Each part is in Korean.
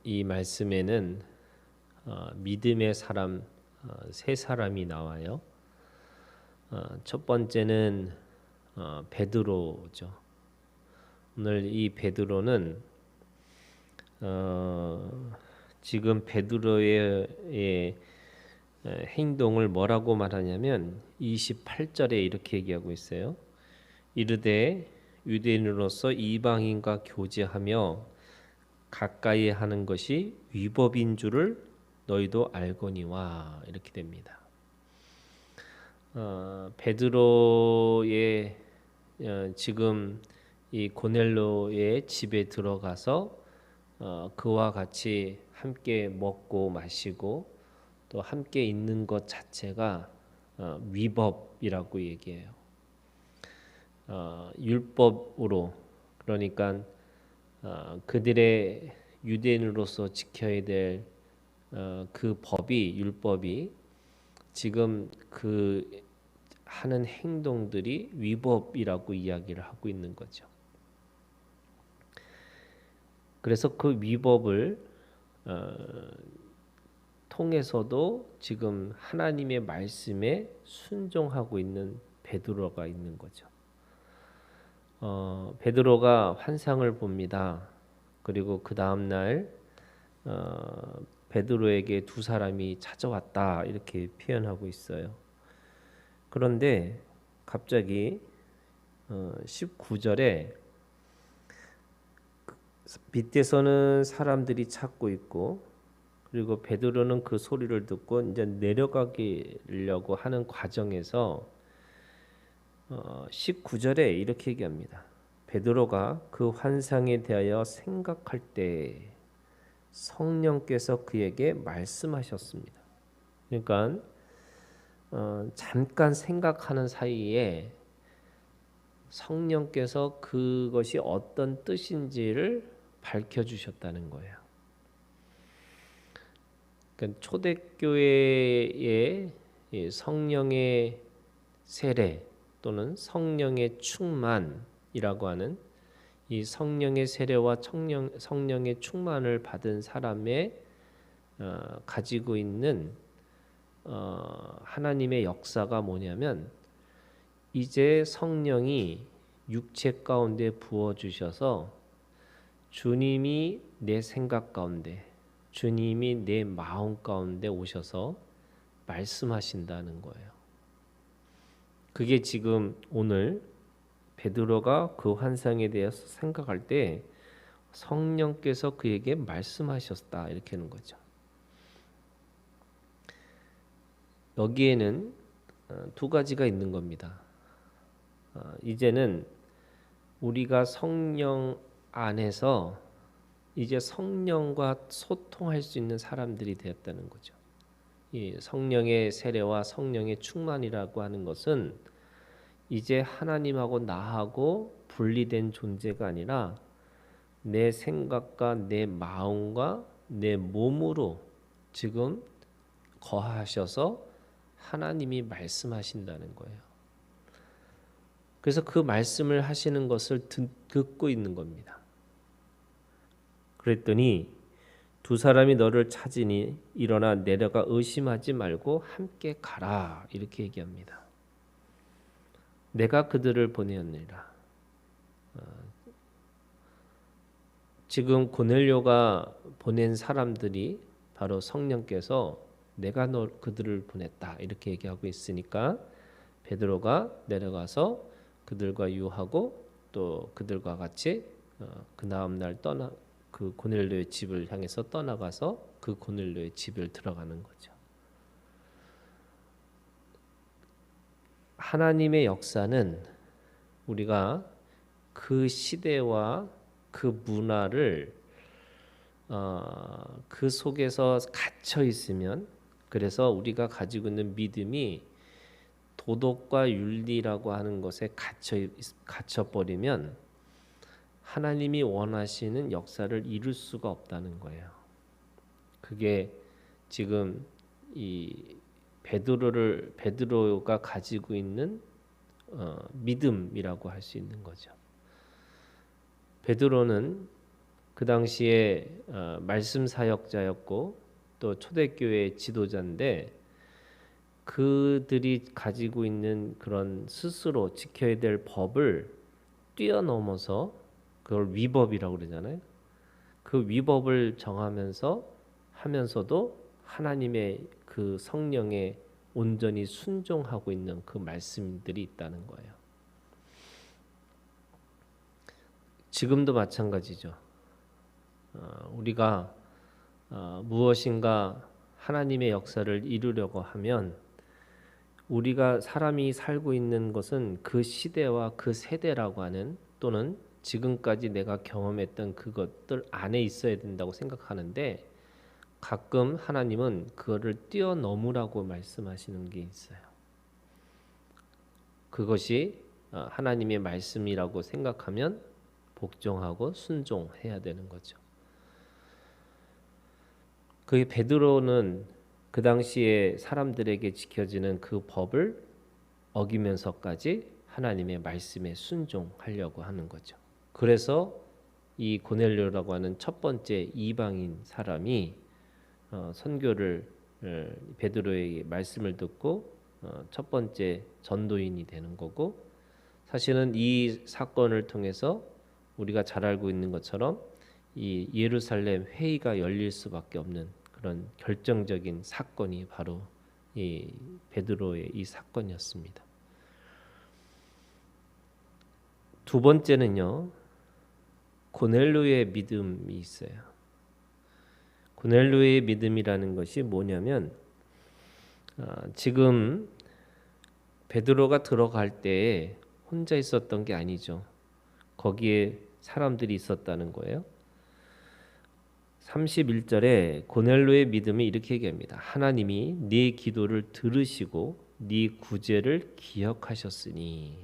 이 말씀에는 믿음의 사람 세 사람이 나와요. 첫 번째는 베드로죠. 오늘 이 베드로는 지금 베드로의 행동을 뭐라고 말하냐면 28절에 이렇게 얘기하고 있어요. 이르되 유대인으로서 이방인과 교제하며 가까이 하는 것이 위법인 줄을 너희도 알거니와 이렇게 됩니다. 베드로의 지금 이 고넬료의 집에 들어가서 그와 같이 함께 먹고 마시고 또 함께 있는 것 자체가 위법이라고 얘기해요. 율법으로 그러니까 그들의 유대인으로서 지켜야 될 그 법이 율법이 지금 그 하는 행동들이 위법이라고 이야기를 하고 있는 거죠. 그래서 그 위법을 통해서도 지금 하나님의 말씀에 순종하고 있는 베드로가 있는 거죠. 베드로가 환상을 봅니다. 그리고 그 다음 날 베드로에게 두 사람이 찾아왔다 이렇게 표현하고 있어요. 그런데 갑자기 19절에 밑에서는 사람들이 찾고 있고 그리고 베드로는 그 소리를 듣고 이제 내려가려고 하는 과정에서 19절에 이렇게 얘기합니다. 베드로가 그 환상에 대하여 생각할 때 성령께서 그에게 말씀하셨습니다. 그러니까 잠깐 생각하는 사이에 성령께서 그것이 어떤 뜻인지를 밝혀주셨다는 거예요. 그러니까 초대교회의 성령의 세례 또는 성령의 충만이라고 하는 이 성령의 세례와 성령의 충만을 받은 사람의 가지고 있는 하나님의 역사가 뭐냐면 이제 성령이 육체 가운데 부어 주셔서 주님이 내 생각 가운데 주님이 내 마음 가운데 오셔서 말씀하신다는 거예요. 그게 지금 오늘 베드로가 그 환상에 대해서 생각할 때 성령께서 그에게 말씀하셨다 이렇게 하는 거죠. 여기에는 두 가지가 있는 겁니다. 이제는 우리가 성령 안에서 이제 성령과 소통할 수 있는 사람들이 되었다는 거죠. 이 성령의 세례와 성령의 충만이라고 하는 것은 이제 하나님하고 나하고 분리된 존재가 아니라 내 생각과 내 마음과 내 몸으로 지금 거하셔서 하나님이 말씀하신다는 거예요. 그래서 그 말씀을 하시는 것을 듣고 있는 겁니다. 그랬더니 두 사람이 너를 찾으니 일어나 내려가 의심하지 말고 함께 가라 이렇게 얘기합니다. 내가 그들을 보내었느니라. 지금 고넬료가 보낸 사람들이 바로 성령께서 내가 그들을 보냈다 이렇게 얘기하고 있으니까 베드로가 내려가서 그들과 유하고 또 그들과 같이 그 다음 날 그 고넬료의 집을 향해서 떠나가서 그 고넬료의 집을 들어가는 거죠. 하나님의 역사는 우리가 그 시대와 그 문화를 그 속에서 갇혀 있으면 그래서 우리가 가지고 있는 믿음이 도덕과 윤리라고 하는 것에 갇혀버리면 하나님이 원하시는 역사를 이룰 수가 없다는 거예요. 그게 지금 이 베드로가 가지고 있는 믿음이라고 할 수 있는 거죠. 베드로는 그 당시에 말씀 사역자였고 또 초대교회 지도자인데 그들이 가지고 있는 그런 스스로 지켜야 될 법을 뛰어넘어서 그걸 위법이라고 그러잖아요. 그 위법을 정하면서 하면서도 하나님의 그 성령에 온전히 순종하고 있는 그 말씀들이 있다는 거예요. 지금도 마찬가지죠. 우리가 무엇인가 하나님의 역사를 이루려고 하면 우리가 사람이 살고 있는 것은 그 시대와 그 세대라고 하는 또는 지금까지 내가 경험했던 그것들 안에 있어야 된다고 생각하는데 가끔 하나님은 그거를 뛰어넘으라고 말씀하시는 게 있어요. 그것이 하나님의 말씀이라고 생각하면 복종하고 순종해야 되는 거죠. 그 베드로는 그 당시에 사람들에게 지켜지는 그 법을 어기면서까지 하나님의 말씀에 순종하려고 하는 거죠. 그래서 이 고넬료라고 하는 첫 번째 이방인 사람이 선교를 베드로의 말씀을 듣고 첫 번째 전도인이 되는 거고 사실은 이 사건을 통해서 우리가 잘 알고 있는 것처럼 이 예루살렘 회의가 열릴 수밖에 없는 그런 결정적인 사건이 바로 이 베드로의 이 사건이었습니다. 두 번째는요. 고넬료의 믿음이 있어요. 고넬료의 믿음이라는 것이 뭐냐면 지금 베드로가 들어갈 때에 혼자 있었던 게 아니죠. 거기에 사람들이 있었다는 거예요. 31절에 고넬료의 믿음이 이렇게 얘기합니다. 하나님이 네 기도를 들으시고 네 구제를 기억하셨으니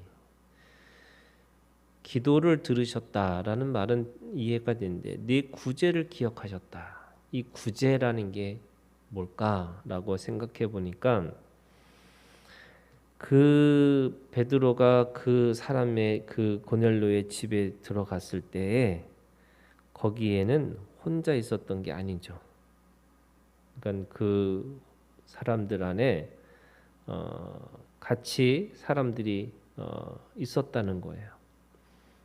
기도를 들으셨다라는 말은 이해가 되는데 네 구제를 기억하셨다. 이 구제라는 게 뭘까라고 생각해 보니까 그 베드로가 그 사람의 그 고넬료의 집에 들어갔을 때에 거기에는 혼자 있었던 게 아니죠. 그러니까 그 사람들 안에 같이 사람들이 있었다는 거예요.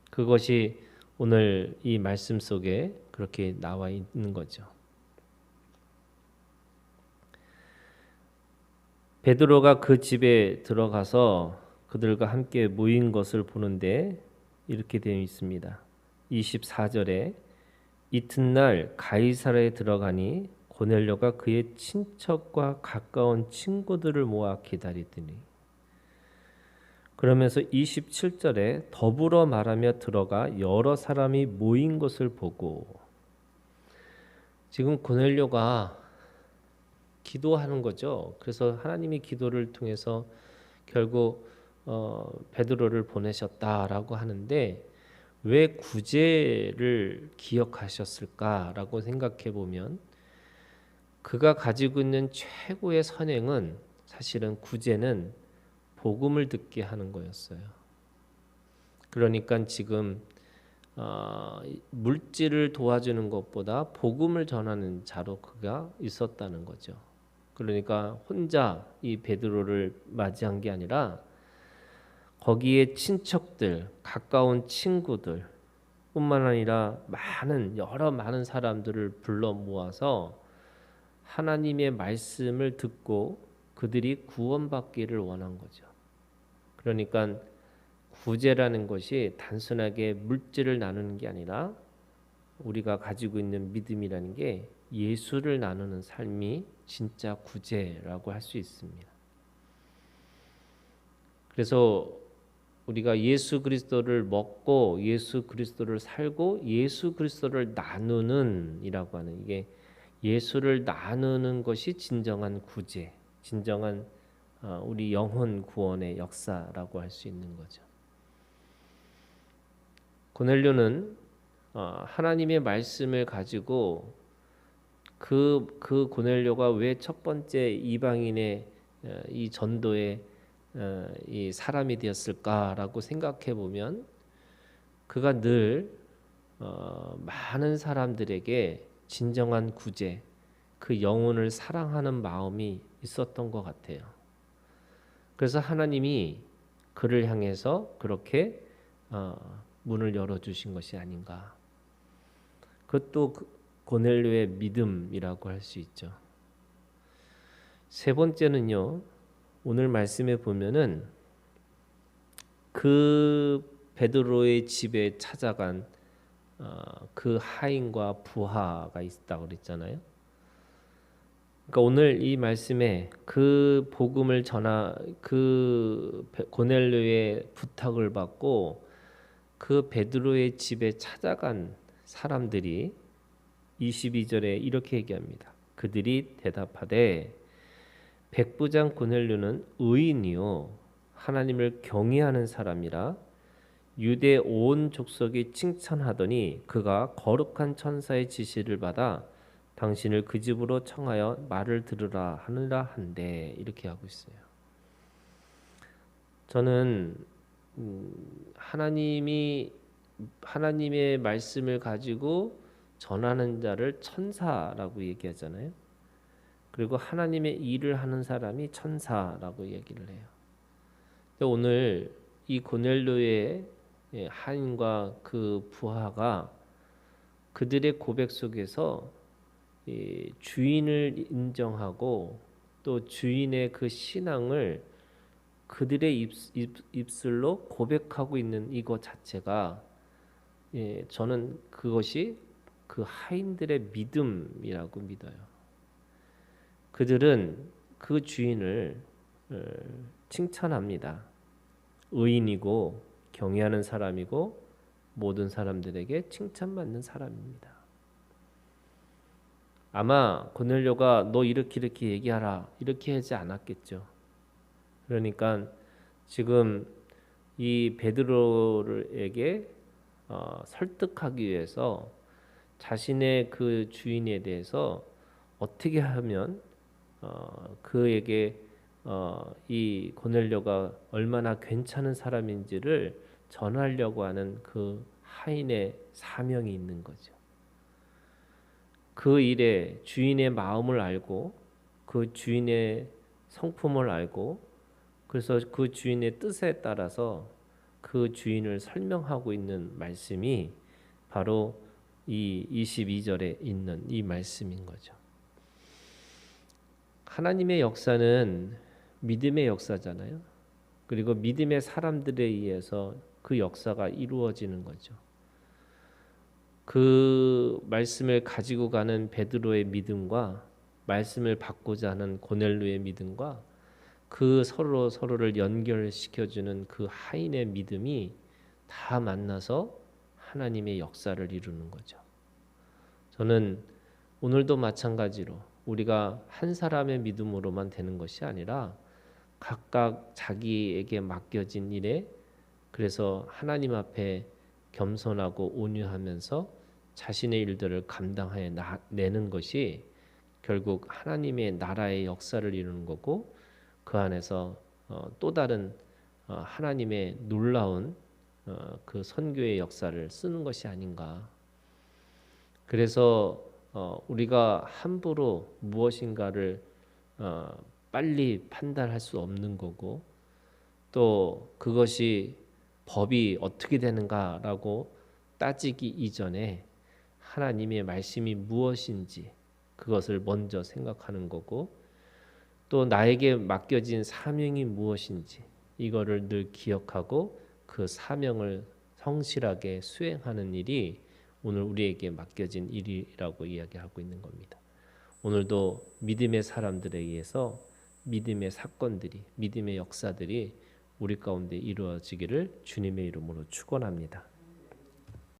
그것이 오늘 이 말씀 속에 그렇게 나와 있는 거죠. 베드로가 그 집에 들어가서 그들과 함께 모인 것을 보는데 이렇게 되어 있습니다. 24절에 이튿날 가이사랴에 들어가니 고넬료가 그의 친척과 가까운 친구들을 모아 기다리더니 그러면서 27절에 더불어 말하며 들어가 여러 사람이 모인 것을 보고 지금 고넬료가 기도하는 거죠. 그래서 하나님이 기도를 통해서 결국 베드로를 보내셨다라고 하는데 왜 구제를 기억하셨을까라고 생각해 보면 그가 가지고 있는 최고의 선행은 사실은 구제는 복음을 듣게 하는 거였어요. 그러니까 지금 물질을 도와주는 것보다 복음을 전하는 자로 그가 있었다는 거죠. 그러니까 혼자 이 베드로를 맞이한 게 아니라 거기에 친척들, 가까운 친구들 뿐만 아니라 많은 사람들을 불러 모아서 하나님의 말씀을 듣고 그들이 구원받기를 원한 거죠. 그러니까 구제라는 것이 단순하게 물질을 나누는 게 아니라 우리가 가지고 있는 믿음이라는 게 예수를 나누는 삶이 진짜 구제라고 할 수 있습니다. 그래서 우리가 예수 그리스도를 먹고 예수 그리스도를 살고 예수 그리스도를 나누는 이라고 하는 이게 예수를 나누는 것이 진정한 구제, 진정한 우리 영혼 구원의 역사라고 할 수 있는 거죠. 고넬료는 하나님의 말씀을 가지고 그 고넬료가 왜 첫 번째 이방인의 이 전도의 이 사람이 되었을까라고 생각해 보면 그가 늘 많은 사람들에게 진정한 구제, 그 영혼을 사랑하는 마음이 있었던 것 같아요. 그래서 하나님이 그를 향해서 그렇게 문을 열어주신 것이 아닌가. 그것도 고넬료의 믿음이라고 할 수 있죠. 세 번째는요, 오늘 말씀에 보면은 그 베드로의 집에 찾아간 그 하인과 부하가 있다고 그랬잖아요. 그러니까 오늘 이 말씀에 그 복음을 그 고넬료의 부탁을 받고 그 베드로의 집에 찾아간 사람들이 22절에 이렇게 얘기합니다. 그들이 대답하되 백부장 고넬료는 의인이요 하나님을 경외하는 사람이라 유대 온 족속이 칭찬하더니 그가 거룩한 천사의 지시를 받아 당신을 그 집으로 청하여 말을 들으라 하느라 한데 이렇게 하고 있어요. 저는 하나님의 말씀을 가지고 전하는 자를 천사라고 얘기하잖아요. 그리고 하나님의 일을 하는 사람이 천사라고 얘기를 해요. 오늘 이 고넬료의 하인과 그 부하가 그들의 고백 속에서 주인을 인정하고 또 주인의 그 신앙을 그들의 입술로 고백하고 있는 이것 자체가 저는 그것이 그 하인들의 믿음이라고 믿어요. 그들은 그 주인을 칭찬합니다. 의인이고 경외하는 사람이고 모든 사람들에게 칭찬받는 사람입니다. 아마 고넬료가 너 이렇게 얘기하라 이렇게 하지 않았겠죠. 그러니까 지금 이 베드로에게 설득하기 위해서 자신의 그 주인에 대해서 어떻게 하면 그에게 이 고넬료가 얼마나 괜찮은 사람인지를 전하려고 하는 그 하인의 사명이 있는 거죠. 그 일에 주인의 마음을 알고 그 주인의 성품을 알고 그래서 그 주인의 뜻에 따라서 그 주인을 설명하고 있는 말씀이 바로 이 22절에 있는 이 말씀인 거죠. 하나님의 역사는 믿음의 역사잖아요. 그리고 믿음의 사람들에 의해서 그 역사가 이루어지는 거죠. 그 말씀을 가지고 가는 베드로의 믿음과 말씀을 받고자 하는 고넬료의 믿음과 그 서로를 연결시켜주는 그 하인의 믿음이 다 만나서 하나님의 역사를 이루는 거죠. 저는 오늘도 마찬가지로 우리가 한 사람의 믿음으로만 되는 것이 아니라 각각 자기에게 맡겨진 일에 그래서 하나님 앞에 겸손하고 온유하면서 자신의 일들을 감당해 내는 것이 결국 하나님의 나라의 역사를 이루는 거고 그 안에서 또 다른 하나님의 놀라운 그 선교의 역사를 쓰는 것이 아닌가. 그래서 우리가 함부로 무엇인가를 빨리 판단할 수 없는 거고 또 그것이 법이 어떻게 되는가라고 따지기 이전에 하나님의 말씀이 무엇인지 그것을 먼저 생각하는 거고 또 나에게 맡겨진 사명이 무엇인지 이거를 늘 기억하고 그 사명을 성실하게 수행하는 일이 오늘 우리에게 맡겨진 일이라고 이야기하고 있는 겁니다. 오늘도 믿음의 사람들에 의해서 믿음의 사건들이 믿음의 역사들이 우리 가운데 이루어지기를 주님의 이름으로 축원합니다.